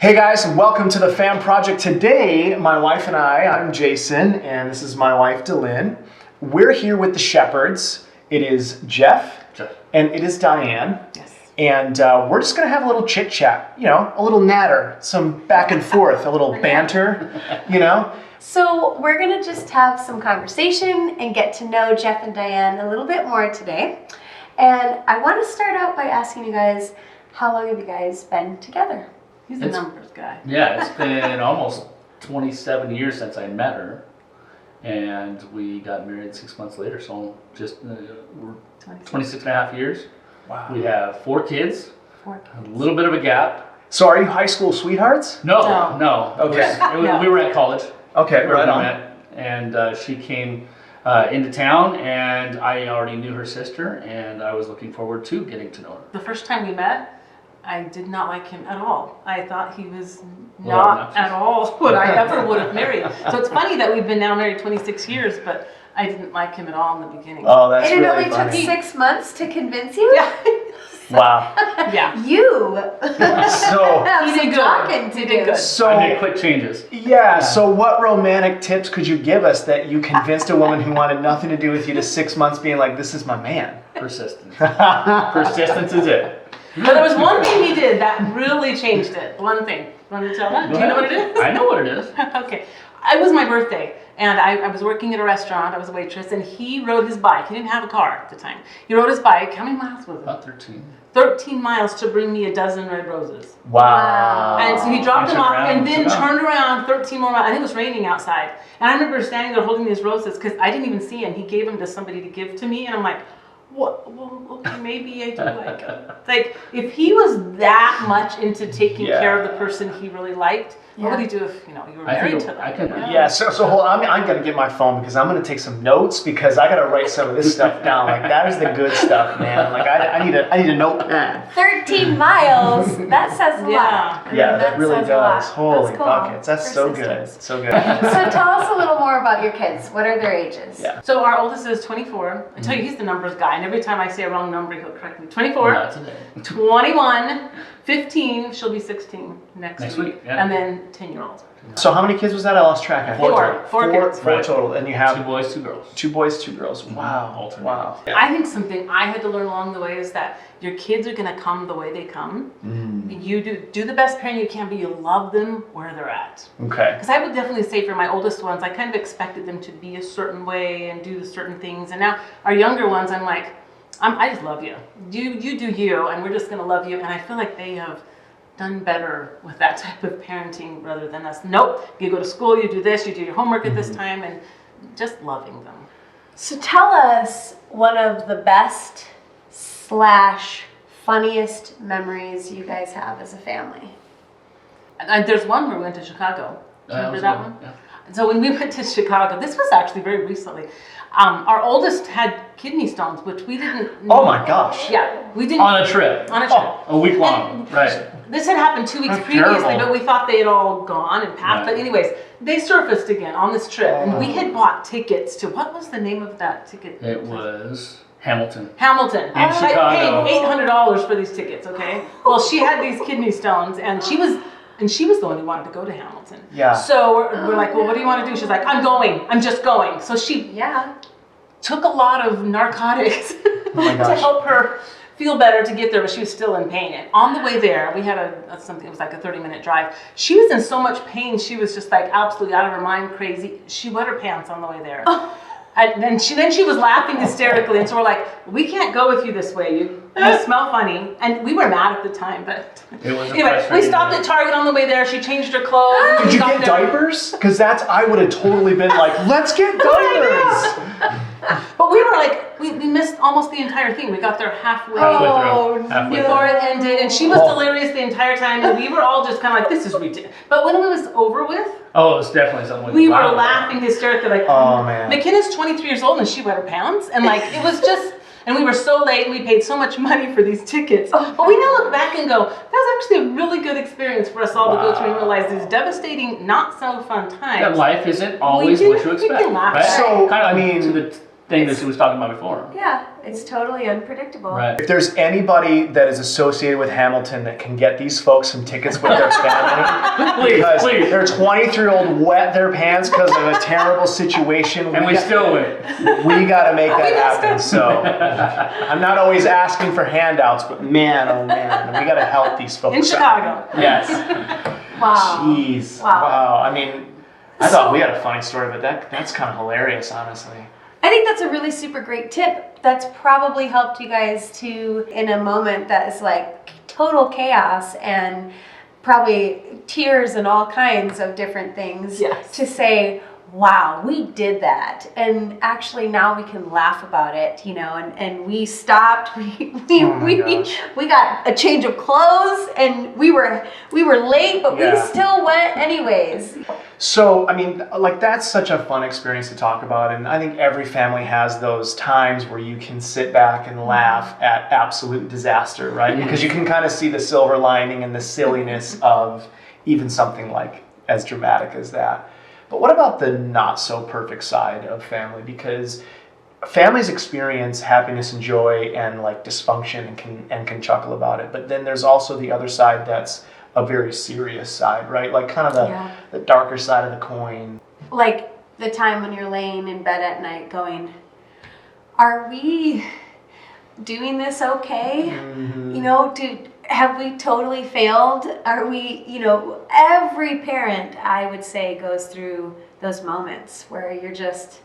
Hey guys, and welcome to the FAM project. Today, my wife and I'm Jason, and this is my wife, Dianne. We're here with the Shephards. It is Jeff, and it is Dianne. Yes. And we're just gonna have a little chit chat, a little natter, some back and forth, a little banter, So we're gonna just have some conversation and get to know Jeff and Dianne a little bit more today. And I want to start out by asking you guys, how long have you guys been together? He's a numbers guy. Yeah, it's been almost 27 years since I met her, and we got married 6 months later, so just we're 26 and a half years. Wow. We have 4 kids, 4 a kids. little bit of a gap. So are you high school sweethearts? No. Okay. We were at college. Okay, where right we on. met, and she came into town, and I already knew her sister, and I was looking forward to getting to know her. The first time we met, I did not like him at all. I thought he was Well, not obnoxious. at all what I ever would have married. So it's funny that we've been now married 26 years, but I didn't like him at all in the beginning. Oh, that's And it really only funny. took 6 months to convince you? Yeah. Wow. Yeah. You So, have He some did good. talking to He do. did good. I made so quick changes. yeah. So what romantic tips could you give us that you convinced a woman who wanted nothing to do with you to 6 months being like, this is my man? Persistence. Persistence is it. But there was one thing he did that really changed it. One thing. Want me to tell that? Do you know what it is? I know what it is. Okay. It was my birthday, and I was working at a restaurant. I was a waitress, and he rode his bike. He didn't have a car at the time. He rode his bike. How many miles was it? About 13. 13 miles to bring me a dozen red roses. Wow. And so he dropped them Turned off around, and then took off. turned around 13 more miles. I think it was raining outside. And I remember standing there holding these roses because I didn't even see him. He gave them to somebody to give to me, and I'm like, what? Well, okay, maybe I do like him. Like, if he was that much into taking care of the person he really liked, what would he do if, you were married to them? I can. Yeah, so hold on. I'm going to get my phone because I'm going to take some notes because I got to write some of this stuff down. Like, that is the good stuff, man. Like, I need a notepad. 13 miles. That says a lot. I mean, Yeah, that really says a lot. does. Holy That's cool. buckets. That's so good. Persistence. So good. So tell us a little more about your kids. What are their ages? Yeah. So our oldest is 24. I tell you, he's the numbers guy. And every time I say a wrong number, he'll correct me. 24, Not today. 21, 15, she'll be 16 next week, yeah. and then 10-year-old. So how many kids was that? I lost track. I think. Four kids. Four Right. total. And you 2 have boys, 2 girls. 2 boys, 2 girls. Wow. Alternate. Wow. I think something I had to learn along the way is that your kids are going to come the way they come. You do the best parent you can, but you love them where they're at. Okay. Because I would definitely say for my oldest ones, I kind of expected them to be a certain way and do certain things. And now our younger ones, I'm like, I just love you. You do you, and we're just going to love you. And I feel like they have done better with that type of parenting rather than us. Nope, you go to school, you do this, you do your homework at this time, and just loving them. So tell us one of the best / funniest memories you guys have as a family. And there's one where we went to Chicago. Remember that one? Yeah. So when we went to Chicago, this was actually very recently. Our oldest had kidney stones, which we didn't know. Oh my gosh. Yeah, we didn't. On a trip. On a trip. A week long. And Right. This had happened 2 weeks That's previously, terrible. but we thought they had all gone and passed. Right. But anyways, they surfaced again on this trip, and we had bought tickets to, what was the name of that ticket? It was Hamilton. Hamilton. In Chicago. I paid $800 for these tickets, okay? Well, she had these kidney stones, and she was the one who wanted to go to Hamilton. Yeah. So we're like, well, what do you want to do? She's like, I'm going. I'm just going. So she Yeah. took a lot of narcotics my to gosh. help her feel better to get there, but she was still in pain. And on the way there, we had something, it was like a 30-minute drive. She was in so much pain, she was just like absolutely out of her mind, crazy. She wet her pants on the way there. And then she was laughing hysterically, and so we're like, we can't go with you this way. You smell funny. And we were mad at the time, but It was a anyway, we frustrating stopped day. at Target on the way there. She changed her clothes. and Did we you got get there. diapers? Because I would have totally been like, let's get diapers. But we were like, we missed almost the entire thing. We got there halfway. Halfway Oh, through. Halfway Before through. it ended, and she was delirious the entire time, and we were all just kind of like, this is ridiculous. But when it was over with, Oh, it was definitely something we were wow. laughing hysterically, like, Oh, man. McKenna's 23 years old and she wet her pants, and like, it was just, and we were so late and we paid so much money for these tickets. But we now look back and go, that was actually a really good experience for us all to go through and realize these devastating, not so fun times. That life isn't always We what you can expect. laugh Right? at it. So, kind of, I mean- to the thing that she was talking about before. Yeah, it's totally unpredictable. Right. If there's anybody that is associated with Hamilton that can get these folks some tickets with their family, because please. their 23-year-old wet their pants because of a terrible situation, And we still win. we got to make that happen. So I'm not always asking for handouts, but man, oh man, we got to help these folks In Chicago. out. Yes. Wow. Jeez. Wow. I mean, I thought we had a funny story, but that's kind of hilarious, honestly. I think that's a really super great tip. That's probably helped you guys to, in a moment that is like total chaos and probably tears and all kinds of different things, Yes. to say, wow, we did that. And actually now we can laugh about it, you know, and we stopped, we got a change of clothes and we were late, but we still went anyways. So, I mean, like, that's such a fun experience to talk about, and I think every family has those times where you can sit back and laugh at absolute disaster, right? Because you can kind of see the silver lining and the silliness of even something like as dramatic as that. But what about the not so perfect side of family? Because families experience happiness and joy and like dysfunction and can chuckle about it, but then there's also the other side that's a very serious side, right? Like kind of the darker side of the coin. Like the time when you're laying in bed at night going, are we doing this okay? Mm-hmm. You know, have we totally failed? Are we, you know, every parent, I would say, goes through those moments where you're just,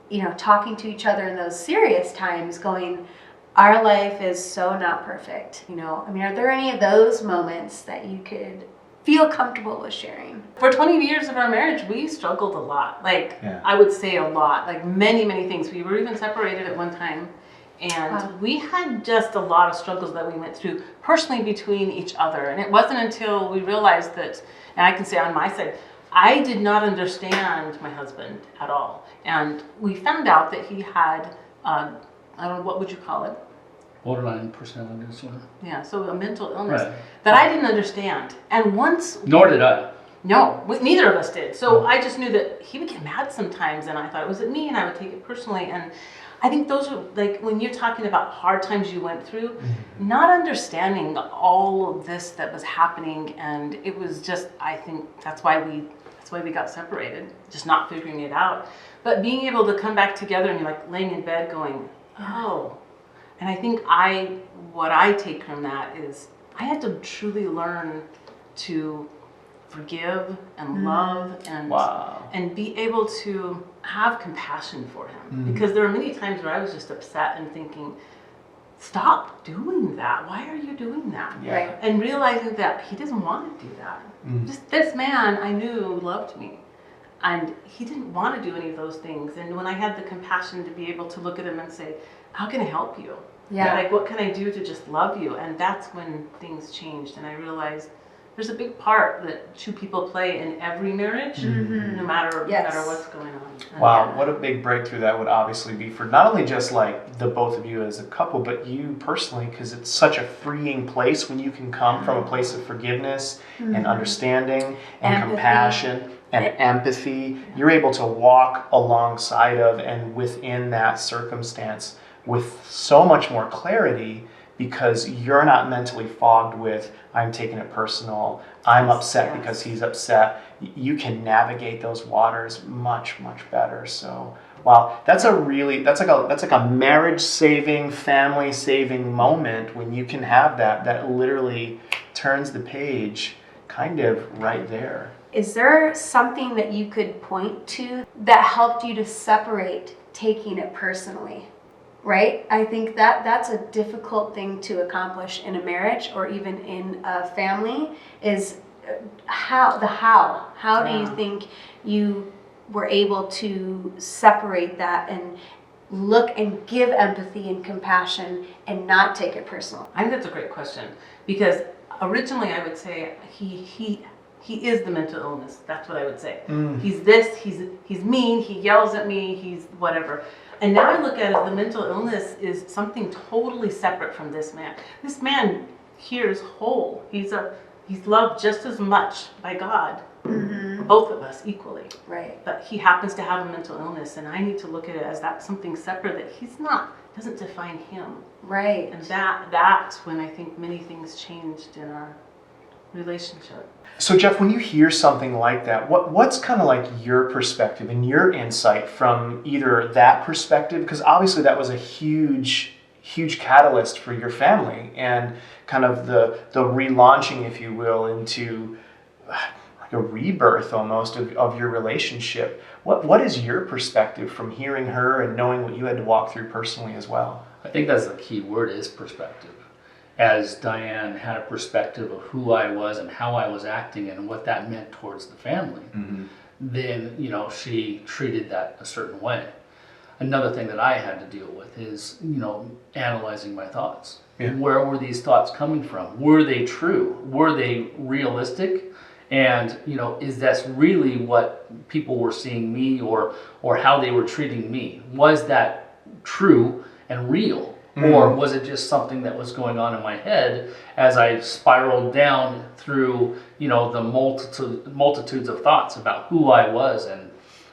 you know, talking to each other in those serious times going, our life is so not perfect, you know. I mean, are there any of those moments that you could feel comfortable with sharing? For 20 years of our marriage, we struggled a lot. Like, I would say a lot. Like, many, many things. We were even separated at one time. And we had just a lot of struggles that we went through personally between each other. And it wasn't until we realized that, and I can say on my side, I did not understand my husband at all. And we found out that he had, I don't know, what would you call it? Borderline personality disorder. Yeah, so a mental illness Right. that I didn't understand. And once... Nor did I. No, neither of us did. So I just knew that he would get mad sometimes, and I thought, was it me? And I would take it personally. And I think those are, like, when you're talking about hard times you went through, not understanding all of this that was happening, and it was just, I think that's why we got separated, just not figuring it out. But being able to come back together and you're like laying in bed going, oh. And I think what I take from that is I had to truly learn to forgive and love and be able to have compassion for him. Because there are many times where I was just upset and thinking, stop doing that. Why are you doing that? Right. And realizing that he doesn't want to do that. Just this man I knew loved me. And he didn't want to do any of those things. And when I had the compassion to be able to look at him and say, how can I help you? Yeah. Like, what can I do to just love you? And that's when things changed. And I realized there's a big part that two people play in every marriage, no matter what's going on. And Wow, what a big breakthrough that would obviously be for not only just like the both of you as a couple, but you personally, because it's such a freeing place when you can come from a place of forgiveness and understanding and Empathy. compassion and empathy. You're able to walk alongside of and within that circumstance with so much more clarity, because you're not mentally fogged with, I'm taking it personal, I'm upset because he's upset. You can navigate those waters much, much better. So, wow, that's like a marriage saving, family saving moment when you can have that literally turns the page kind of right there. Is there something that you could point to that helped you to separate taking it personally? Right? I think that's a difficult thing to accomplish in a marriage or even in a family is how do you think you were able to separate that and look and give empathy and compassion and not take it personal? I think that's a great question, because originally I would say he is the mental illness. That's what I would say. He's this, he's mean, he yells at me, he's whatever. And now I look at it, the mental illness is something totally separate from this man. This man here is whole. He's loved just as much by God both of us equally. Right. But he happens to have a mental illness, and I need to look at it as that something separate that doesn't define him. Right. And that's when I think many things changed in our relationship. So Jeff, when you hear something like that, what's kind of like your perspective and your insight from either that perspective, because obviously that was a huge catalyst for your family and kind of the relaunching, if you will, into like a rebirth almost of your relationship. What is your perspective from hearing her and knowing what you had to walk through personally as well? I think that's the key word, is perspective. As Dianne had a perspective of who I was and how I was acting and what that meant towards the family, then, you know, she treated that a certain way. Another thing that I had to deal with is, you know, analyzing my thoughts. Yeah. Where were these thoughts coming from? Were they true? Were they realistic? And, you know, is that really what people were seeing me or how they were treating me? Was that true and real? Or was it just something that was going on in my head as I spiraled down through, you know, the multitudes of thoughts about who I was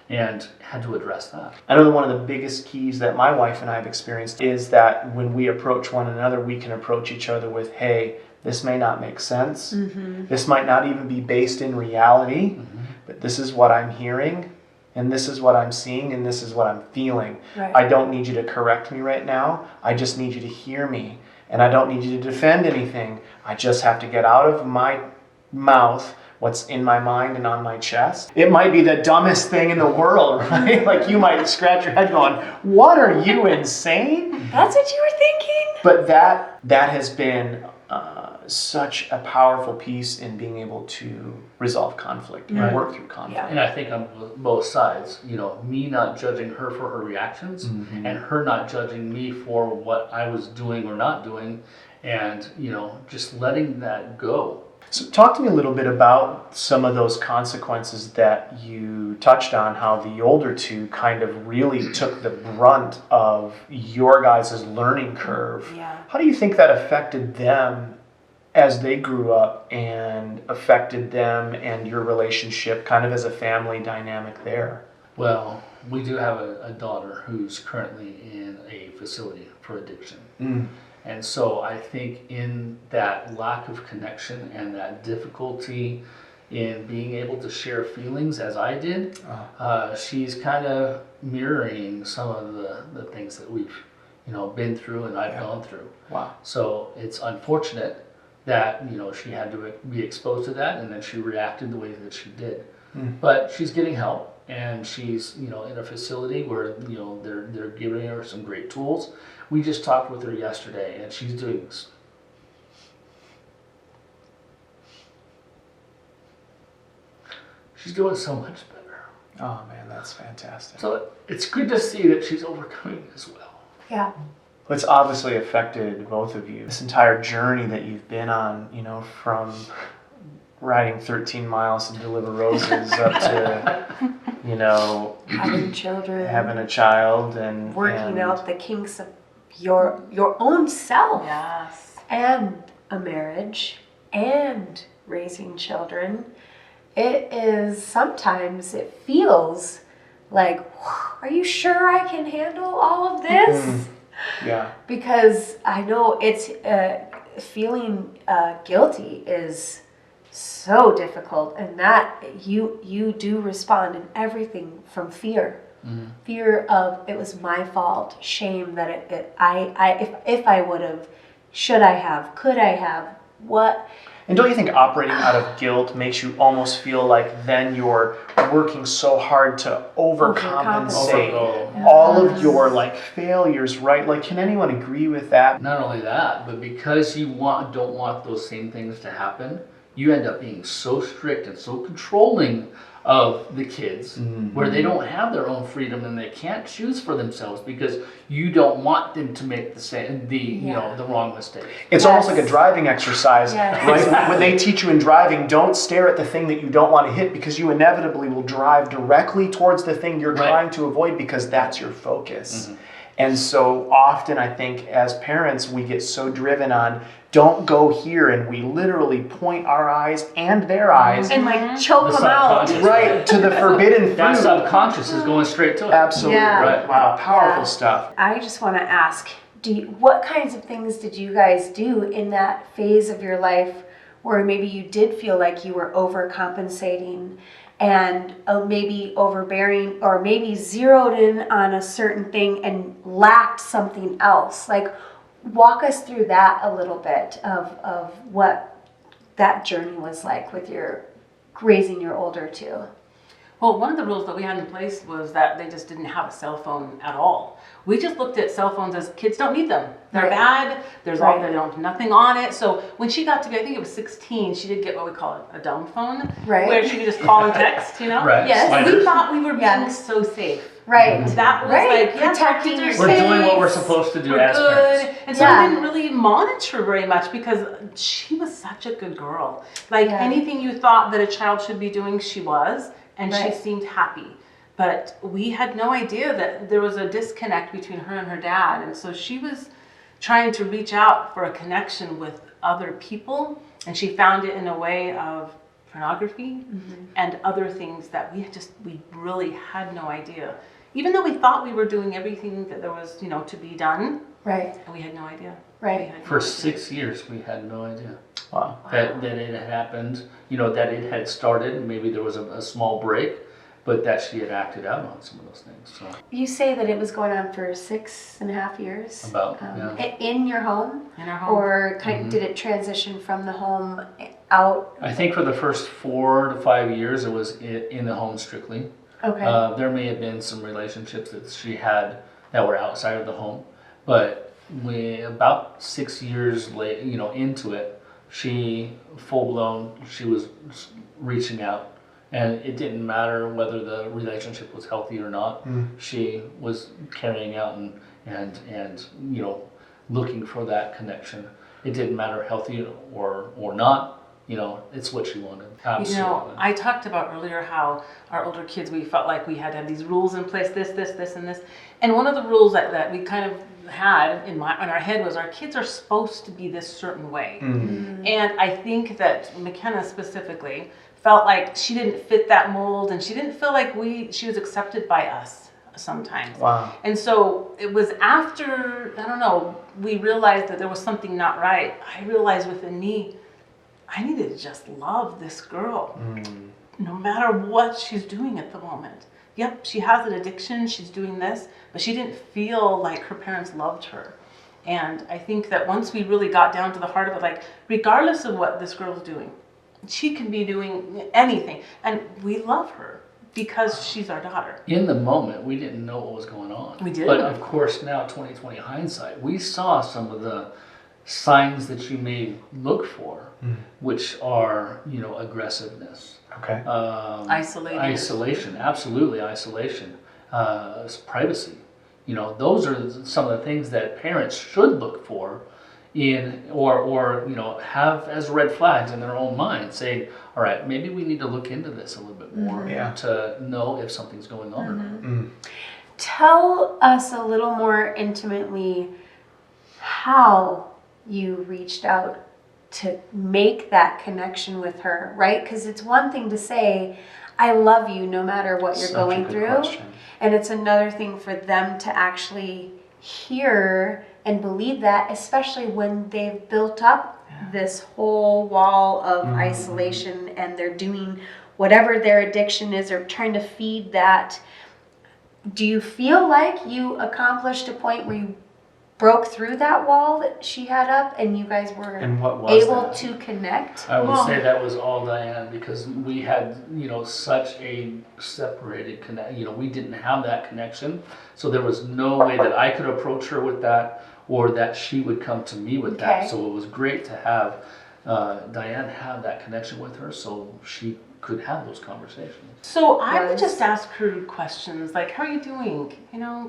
and had to address that. I know that one of the biggest keys that my wife and I have experienced is that when we approach one another, we can approach each other with, hey, this may not make sense. This might not even be based in reality, but this is what I'm hearing, and this is what I'm seeing, and this is what I'm feeling. Right. I don't need you to correct me right now. I just need you to hear me. And I don't need you to defend anything. I just have to get out of my mouth what's in my mind and on my chest. It might be the dumbest thing in the world, right? Like you might scratch your head going, what, are you insane? That's what you were thinking? But that has been such a powerful piece in being able to resolve conflict and work through conflict. Yeah. And I think on both sides, you know, me not judging her for her reactions and her not judging me for what I was doing or not doing, and, you know, just letting that go. So talk to me a little bit about some of those consequences that you touched on, how the older two kind of really took the brunt of your guys' learning curve. Yeah. How do you think that affected them as they grew up and affected them and your relationship kind of as a family dynamic there? Well, we do have a daughter who's currently in a facility for addiction. And so I think in that lack of connection and that difficulty in being able to share feelings as I did, she's kind of mirroring some of the things that we've, you know, been through and I've gone through. Wow. So it's unfortunate that, you know, she had to be exposed to that and then she reacted the way that she did. But she's getting help, and she's, you know, in a facility where, you know, they're giving her some great tools. We just talked with her yesterday, and she's doing so much better. Oh man, that's fantastic. So it's good to see that she's overcoming as well. Yeah. It's obviously affected both of you. This entire journey that you've been on, you know, from riding 13 miles to deliver roses up to, you know, Having children. having a child and Working out the kinks of your own self. Yes. And a marriage. And raising children. It is, sometimes it feels like, are you sure I can handle all of this? Yeah. Because I know it's feeling guilty is so difficult, and that you do respond in everything from fear, fear of it was my fault, shame that if I would have, should I have, could I have, what. And don't you think operating out of guilt makes you almost feel like then you're working so hard to overcompensate all of your like failures, right? Like, can anyone agree with that? Not only that, but because you don't want those same things to happen, you end up being so strict and so controlling of the kids, where they don't have their own freedom and they can't choose for themselves because you don't want them to make you know, the wrong mistake. It's almost like a driving exercise, right? Exactly. When they teach you in driving, don't stare at the thing that you don't want to hit, because you inevitably will drive directly towards the thing you're trying to avoid, because that's your focus. And so often I think as parents, we get so driven on don't go here, and we literally point our eyes and their eyes And like choke The them out. subconscious. right to the forbidden fruit. That subconscious is going straight to it. Absolutely Yeah. right. Wow, powerful Yeah. stuff. I just want to ask, what kinds of things did you guys do in that phase of your life where maybe you did feel like you were overcompensating and maybe overbearing, or maybe zeroed in on a certain thing and lacked something else? Like, walk us through that a little bit of what that journey was like with your raising your older two. Well, one of the rules that we had in place was that they just didn't have a cell phone at all. We just looked at cell phones as kids don't need them. They're Right. bad. There's Right. they don't nothing on it. So when she got to be, I think it was 16, she did get what we call a dumb phone, Right. where she could just call and text. You know. Right. Yes. We Sliders. thought we were being Yeah. so safe. Right. That was Right. like, yeah, Protecting kids your are We're doing what we're kids. supposed to do we're as good. parents. And so Yeah. we didn't really monitor very much because she was such a good girl. Like Yeah. anything you thought that a child should be doing, she was, and she Right. seemed happy. But we had no idea that there was a disconnect between her and her dad. And so she was trying to reach out for a connection with other people, and she found it in a way of pornography and other things that we really had no idea. Even though we thought we were doing everything that there was, to be done, Right. we had no idea. Right. We had no For idea. 6 years, we had no idea Wow. that it had happened, that it had started. Maybe there was a small break, but that she had acted out on some of those things. So You say that it was going on for 6.5 years? About, yeah. In your home? In our home. Or did it transition from the home out? I think for the first 4 to 5 years, it was in the home strictly. Okay. There may have been some relationships that she had that were outside of the home, but about 6 years into it, she full blown, she was reaching out, and it didn't matter whether the relationship was healthy or not. She was carrying out and looking for that connection. It didn't matter healthy or not. It's what she wanted. Absolutely. I talked about earlier how our older kids, we felt like we had to have these rules in place, this, and this. And one of the rules that we kind of had in our head was our kids are supposed to be this certain way. And I think that McKenna specifically felt like she didn't fit that mold, and she didn't feel like she was accepted by us sometimes. Wow. And so it was after, we realized that there was something not right. I realized within me, I needed to just love this girl, no matter what she's doing at the moment. Yep, she has an addiction, she's doing this, but she didn't feel like her parents loved her. And I think that once we really got down to the heart of it, like, regardless of what this girl's doing, she can be doing anything, and we love her because she's our daughter. In the moment, we didn't know what was going on. We didn't. But of course, now 2020 hindsight, we saw some of the signs that you may look for, which are, aggressiveness. Okay. Isolation, absolutely isolation. Privacy. Those are some of the things that parents should look for or have as red flags in their own mind, saying, all right, maybe we need to look into this a little bit more Yeah. to know if something's going on or not. Tell us a little more intimately how you reached out to make that connection with her, right? Because it's one thing to say, I love you no matter what you're Such a going good through. question. And it's another thing for them to actually hear and believe that, especially when they've built up this whole wall of isolation and they're doing whatever their addiction is or trying to feed that. Do you feel like you accomplished a point where you broke through that wall that she had up and you guys were And what was able that? to connect? I would Well- say that was all Dianne, because we had, such a separated connect. We didn't have that connection, so there was no way that I could approach her with that, or that she would come to me with Okay. that. So it was great to have Dianne have that connection with her, so she could have those conversations. So I would Yes. just ask her questions like, how are you doing?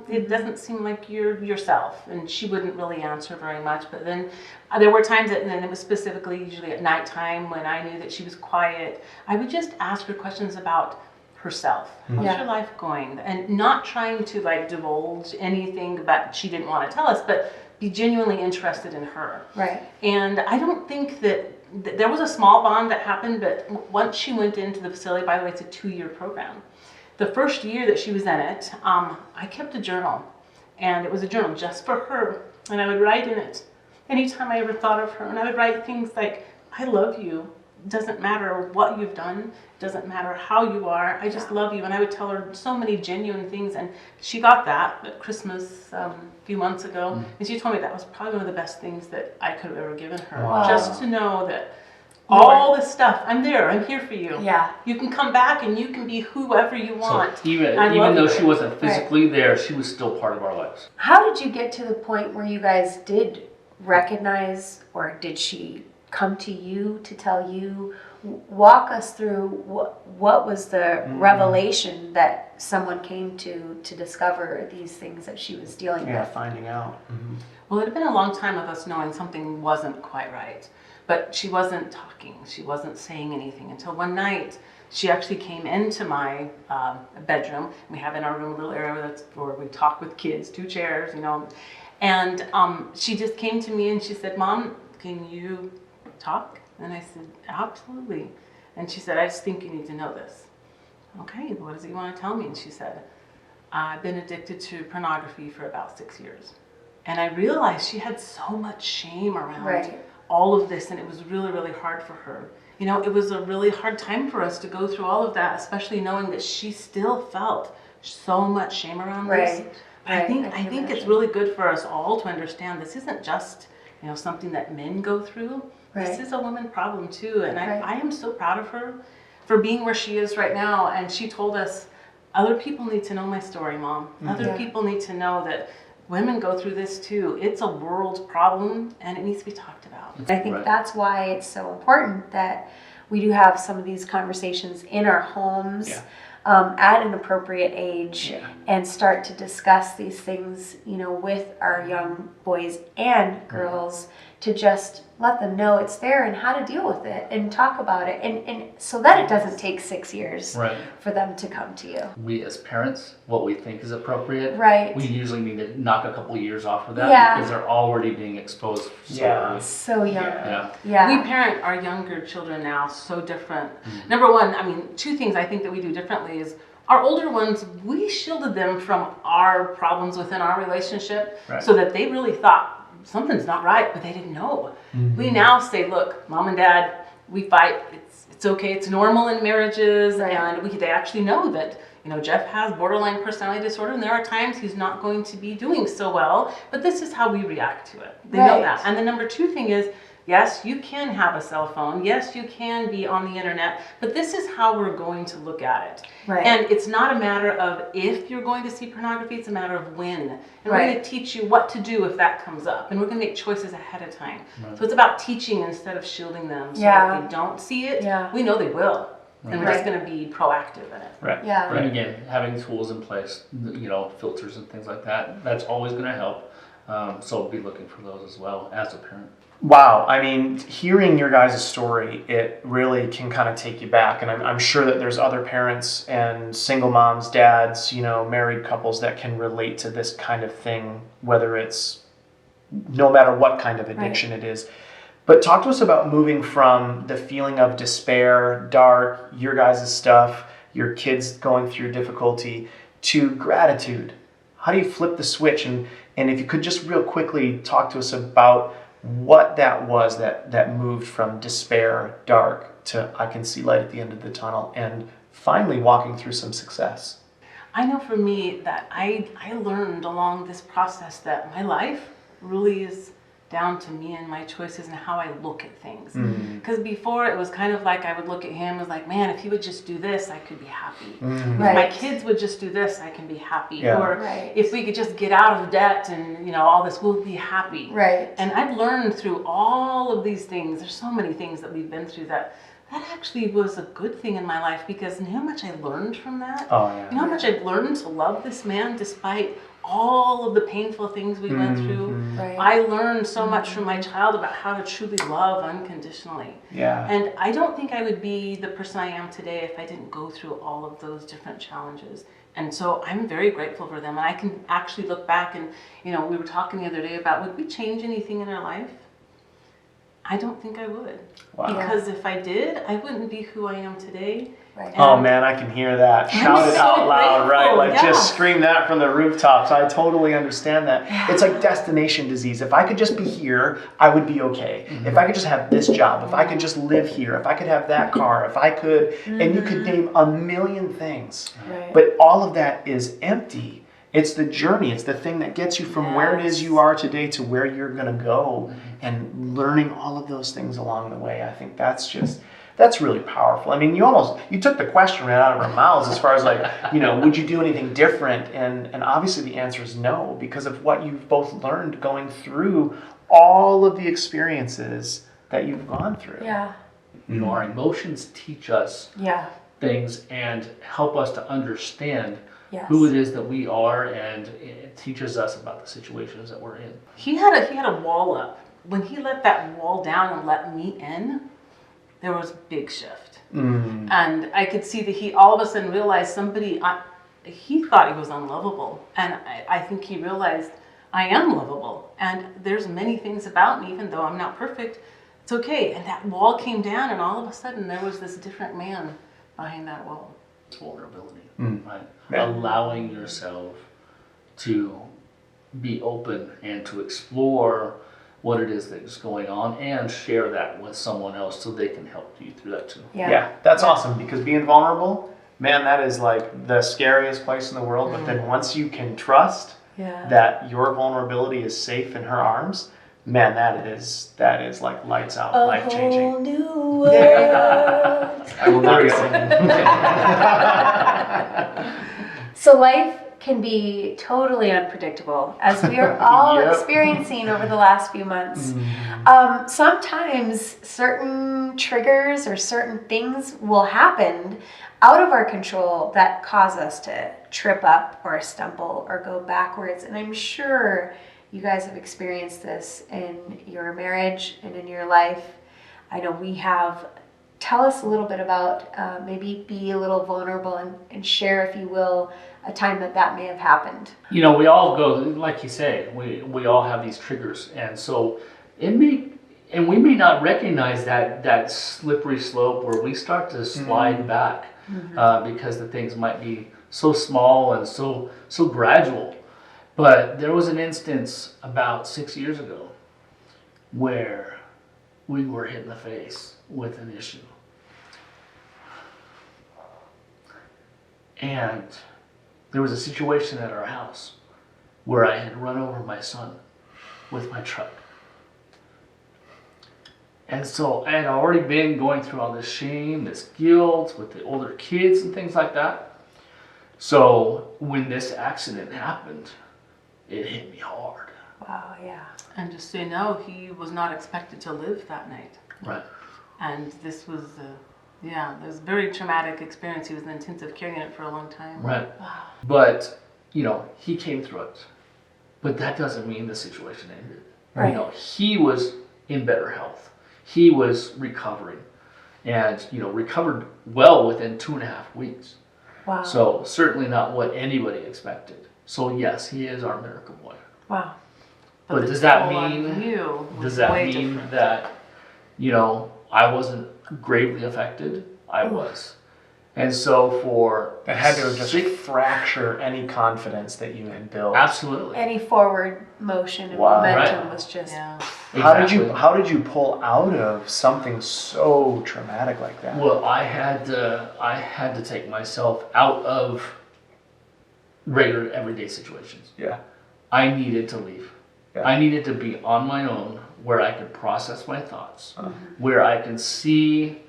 It doesn't seem like you're yourself. And she wouldn't really answer very much. But then there were times and then it was specifically usually at nighttime when I knew that she was quiet. I would just ask her questions about herself. How's Yeah. your life going? And not trying to like divulge anything that she didn't want to tell us, but be genuinely interested in her. Right. And I don't think that there was a small bond that happened, but once she went into the facility, by the way, it's a 2-year program. The first year that she was in it, I kept a journal, and it was a journal just for her, and I would write in it anytime I ever thought of her, and I would write things like, I love you. It doesn't matter what you've done. It doesn't matter how you are. I just love you. And I would tell her so many genuine things. And she got that at Christmas a few months ago. And she told me that was probably one of the best things that I could have ever given her. Wow. Just to know that all this stuff, I'm there. I'm here for you. Yeah. You can come back and you can be whoever you want. So even I love though you. she wasn't physically there, she was still part of our lives. How did you get to the point where you guys did recognize, or did she come to you to tell you? Walk us through what was the revelation that someone came to discover these things that she was dealing Yeah, with. finding out. Well, it had been a long time of us knowing something wasn't quite right. But she wasn't talking. She wasn't saying anything until one night she actually came into my bedroom. We have in our room a little area that's where we talk with kids, 2 chairs, you know. And she just came to me and she said, Mom, can you talk? And I said, absolutely. And she said, I just think you need to know this. Okay, what does it you want to tell me? And she said, I've been addicted to pornography for about 6 years. And I realized she had so much shame around Right. all of this, and it was really, really hard for her. You know, it was a really hard time for us to go through all of that, especially knowing that she still felt so much shame around this. Right. But I Right, think I can it's imagine. really good for us all to understand this isn't just, you know, something that men go through. This Right. is a woman problem too, and Right. I am so proud of her for being where she is right now. And she told us, other people need to know my story, Mom. Other Yeah. people need to know that women go through this too. It's a world problem, and it needs to be talked about. I think Right. that's why it's so important that we do have some of these conversations in our homes. Yeah. At an appropriate age, Yeah. and start to discuss these things, you know, with our young boys and girls, to just let them know it's there and how to deal with it and talk about it, and so that it doesn't take 6 years Right. for them to come to you. We as parents, what we think is appropriate, Right. we usually need to knock a couple of years off of that Yeah. because they're already being exposed so Yeah. early. So young. Yeah. Yeah. We parent our younger children now so different. Number one, I mean, 2 things I think that we do differently is our older ones, we shielded them from our problems within our relationship Right. so that they really thought something's not right, but they didn't know. We now say, look, Mom and Dad, we fight. It's okay. It's normal in marriages, Right. and they actually know that, you know, Jeff has borderline personality disorder, and there are times he's not going to be doing so well, but this is how we react to it. They know Right. that. And the number 2 thing is, yes, you can have a cell phone. Yes, you can be on the internet, but this is how we're going to look at it. Right. And it's not a matter of if you're going to see pornography, it's a matter of when. And we're Right. going to teach you what to do if that comes up. And we're going to make choices ahead of time. So it's about teaching instead of shielding them so Yeah. that they don't see it. Yeah. We know they will. And we're just Right. going to be proactive in it. Right. Yeah. And again, having tools in place, you know, filters and things like that, that's always going to help. So be looking for those as well as a parent. Wow, I mean, hearing your guys' story, it really can kind of take you back. And I'm sure that there's other parents and single moms, dads, you know, married couples that can relate to this kind of thing, whether it's no matter what kind of addiction it is. But talk to us about moving from the feeling of despair, dark, your guys' stuff, your kids going through difficulty, to gratitude. How do you flip the switch? And if you could just real quickly talk to us about what that was that moved from despair, dark, to I can see light at the end of the tunnel, and finally walking through some success. I know for me that I learned along this process that my life really is down to me and my choices and how I look at things. Because before it was kind of like I would look at him as like, man, if he would just do this, I could be happy. If my Right. kids would just do this, I can be happy. Yeah. Or Right. if we could just get out of debt and, you know, all this, we'll be happy. Right. And I've learned through all of these things, there's so many things that we've been through that actually was a good thing in my life, because you know how much I learned from that? Oh, yeah. You know how much I've learned to love this man despite all of the painful things we went through. Right. I learned so much from my child about how to truly love unconditionally. Yeah. And I don't think I would be the person I am today if I didn't go through all of those different challenges. And so I'm very grateful for them. And I can actually look back and, we were talking the other day about, would we change anything in our life? I don't think I would. Wow. Because if I did, I wouldn't be who I am today. Right. Oh man, I can hear that. Shout it so out loud, right? grateful, Like yeah. just scream that from the rooftops. I totally understand that. It's like destination disease. If I could just be here, I would be okay. If I could just have this job, if I could just live here, if I could have that car, if I could, and you could name a million things. Right. But all of that is empty. It's the journey. It's the thing that gets you from where it is you are today to where you're going to go, and learning all of those things along the way. I think that's really powerful. I mean, you took the question right out of our mouths as far as like, would you do anything different? And obviously the answer is no, because of what you've both learned going through all of the experiences that you've gone through. Yeah. Our emotions teach us Yeah. things and help us to understand Yes. who it is that we are, and it teaches us about the situations that we're in. He had a wall up. When he let that wall down and let me in, there was a big shift. And I could see that he all of a sudden realized he thought he was unlovable. And I think he realized I am lovable. And there's many things about me, even though I'm not perfect, it's okay. And that wall came down, and all of a sudden there was this different man behind that wall. It's vulnerability, right? Yeah. Allowing yourself to be open and to explore what it is that is going on, and share that with someone else so they can help you through that too. Yeah, that's awesome, because being vulnerable, man, that is like the scariest place in the world. But then once you can trust Yeah. that your vulnerability is safe in her arms, man, that is like lights out, life A whole changing. new world. I will not be singing. So life can be totally unpredictable, as we are all Yep. experiencing over the last few months. Sometimes certain triggers or certain things will happen out of our control that cause us to trip up or stumble or go backwards. And I'm sure you guys have experienced this in your marriage and in your life. I know we have. Tell us a little bit about, maybe be a little vulnerable and share, if you will, a time that may have happened. We all go, like you say, we all have these triggers, and so we may not recognize that slippery slope where we start to slide back, because the things might be so small and so gradual. But there was an instance about 6 years ago where we were hit in the face with an issue. And there was a situation at our house where I had run over my son with my truck. And so I had already been going through all this shame, this guilt with the older kids and things like that. So when this accident happened, it hit me hard. Wow, yeah. And just so you know, he was not expected to live that night. Right. And this was, it was a very traumatic experience. He was in intensive care unit for a long time. Right. But, he came through it. But that doesn't mean the situation ended. Right. He was in better health. He was recovering. And, recovered well within 2.5 weeks. Wow. So certainly not what anybody expected. So yes, he is our miracle boy. Wow. But the does that toll on mean you was does that way mean different. that I wasn't gravely affected? I was. And so for That had to have just six- fracture any confidence that you had built. absolutely. Any forward motion and Wow. momentum Right. was just. Yeah. Exactly. How did you pull out of something so traumatic like that? Well, I had to take myself out of regular everyday situations. Yeah. I needed to leave. Yeah. I needed to be on my own, where I could process my thoughts, where I can see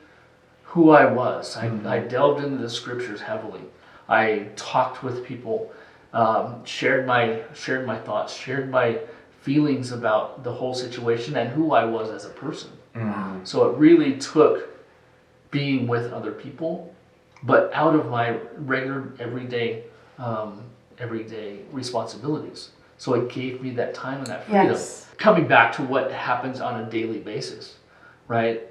who I was. I delved into the scriptures heavily. I talked with people, shared my thoughts, shared my feelings about the whole situation and who I was as a person. So it really took being with other people, but out of my regular everyday everyday responsibilities. So it gave me that time and that freedom. Yes. Coming back to what happens on a daily basis, right?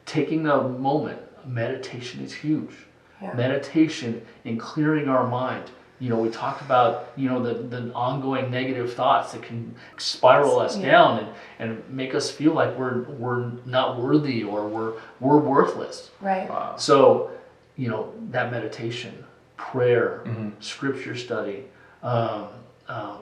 Taking a moment, meditation is huge. Yeah. Meditation and clearing our mind. You know, we talked about, you know, the ongoing negative thoughts that can spiral us down and make us feel like we're not worthy or we're worthless. Right. So, you know, that meditation, prayer, scripture study,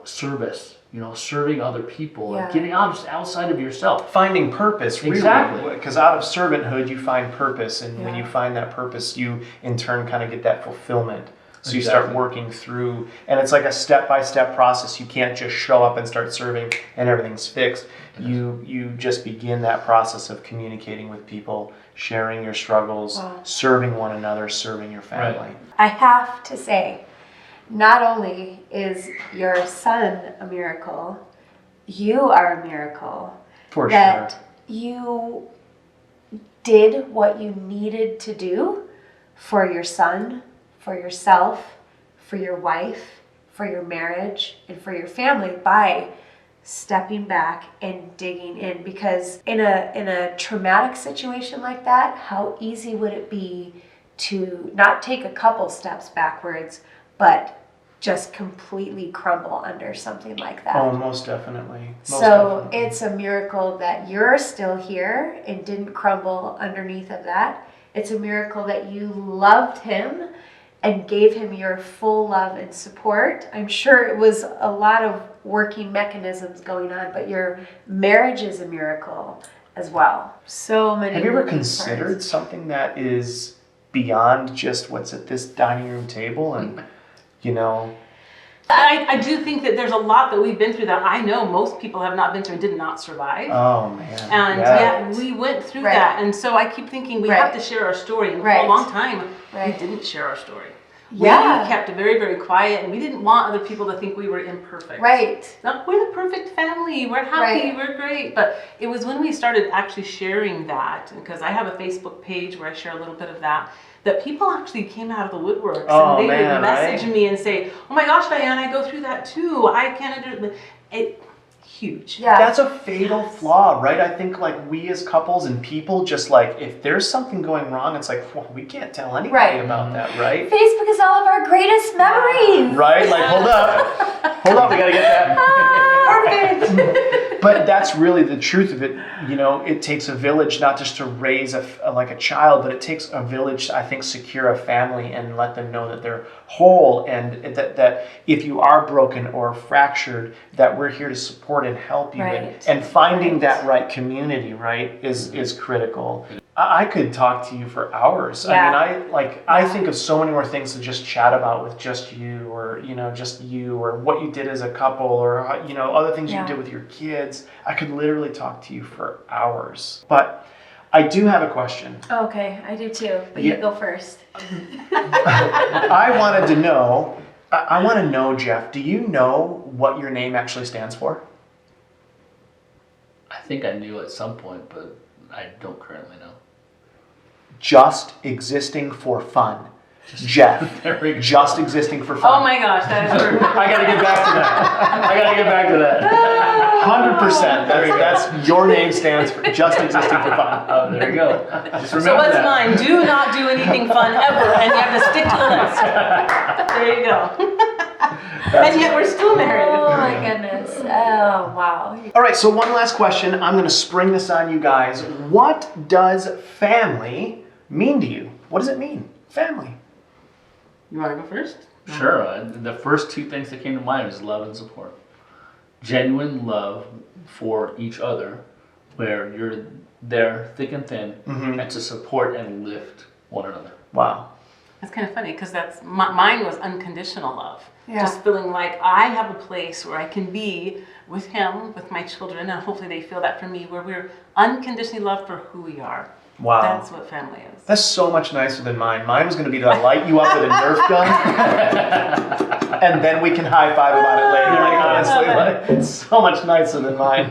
service, you know, serving other people and getting outside of yourself. Finding purpose, really. Exactly. Because out of servanthood, you find purpose. And when you find that purpose, you in turn kind of get that fulfillment. So you start working through, and it's like a step-by-step process. You can't just show up and start serving and everything's fixed. You just begin that process of communicating with people, sharing your struggles, serving one another, serving your family. Right. I have to say, not only is your son a miracle, you are a miracle. For that sure. you did what you needed to do for your son, for yourself, for your wife, for your marriage, and for your family by stepping back and digging in. Because in a traumatic situation like that, how easy would it be to not take a couple steps backwards, but just completely crumble under something like that? Oh, most definitely. So it's a miracle that you're still here and didn't crumble underneath of that. It's a miracle that you loved him and gave him your full love and support. I'm sure it was a lot of working mechanisms going on, but your marriage is a miracle as well. So many. Have you ever moving considered parts. something that is beyond just what's at this dining room table and, you know... I do think that there's a lot that we've been through that I know most people have not been through and did not survive. Oh, man. And yet we went through Right. that. And so I keep thinking we Right. have to share our story. And for Right. a long time, Right. we didn't share our story. Yeah. We kept very, very quiet, and we didn't want other people to think we were imperfect. Right. No, we're the perfect family. We're happy. Right. We're great. But it was when we started actually sharing that, because I have a Facebook page where I share a little bit of that, that people actually came out of the woodworks Oh, and they man, would message right? me and say, "Oh my gosh, Diane, I go through that too. I can't do it." Huge. Yeah. That's a fatal flaw, right? I think like we as couples and people just like, if there's something going wrong, it's like, well, we can't tell anybody Right. about that, right? Facebook is all of our greatest memories. Right? Like, hold up, we gotta get that. Perfect. But that's really the truth of it. You know, it takes a village not just to raise like a child, but it takes a village to, I think, secure a family and let them know that they're whole and that if you are broken or fractured, that we're here to support and help you. Right. And finding Right. that right community, right, is critical. I could talk to you for hours. Yeah. I mean, I think of so many more things to just chat about with just you, or just you, or what you did as a couple, or other things you Yeah. did with your kids. I could literally talk to you for hours. But I do have a question. Okay, I do too. But Yeah. you go first. I wanted to know. I want to know, Jeff. Do you know what your name actually stands for? I think I knew at some point, but I don't currently know. Just existing for fun. Jeff. There we go. Just existing for fun. Oh my gosh, that is perfect. I gotta get back to that. I gotta get back to that. 100%. That's your name stands for just existing for fun. Oh, there you go. Just remember So what's that. mine? Do not do anything fun ever, and you have to stick to the list. There you go. And yet we're still married. Oh my goodness. Oh wow. All right, so one last question. I'm going to spring this on you guys. What does family mean to you? What does it mean? Family. You want to go first? Sure. The first two things that came to mind was love and support. Genuine love for each other, where you're there thick and thin, and to support and lift one another. Wow. That's kind of funny because mine was unconditional love. Yeah. Just feeling like I have a place where I can be with him, with my children, and hopefully they feel that from me, where we're unconditionally loved for who we are. Wow. That's what family is. That's so much nicer than mine. Mine was going to be to light you up with a Nerf gun, and then we can high five about it later. Honestly, it's so much nicer than mine.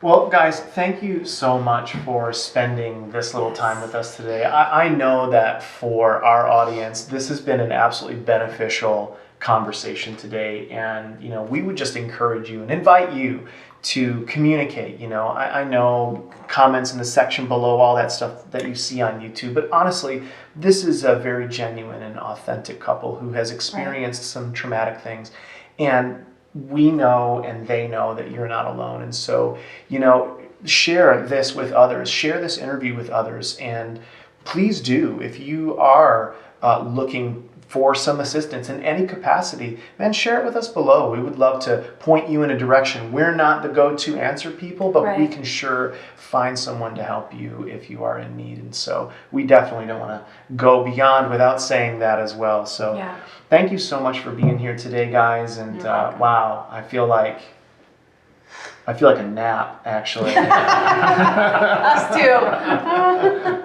Well, guys, thank you so much for spending this little time with us today. I know that for our audience, this has been an absolutely beneficial conversation today. And, we would just encourage you and invite you to communicate. I know comments in the section below, all that stuff that you see on YouTube, but honestly, this is a very genuine and authentic couple who has experienced some traumatic things. And we know and they know that you're not alone. And so, share this with others, share this interview with others, and please do, if you are looking for some assistance in any capacity, man, share it with us below. We would love to point you in a direction. We're not the go-to answer people, but we can sure find someone to help you if you are in need. And so we definitely don't want to go beyond without saying that as well. So thank you so much for being here today, guys. And wow, I feel like a nap, actually. Us too.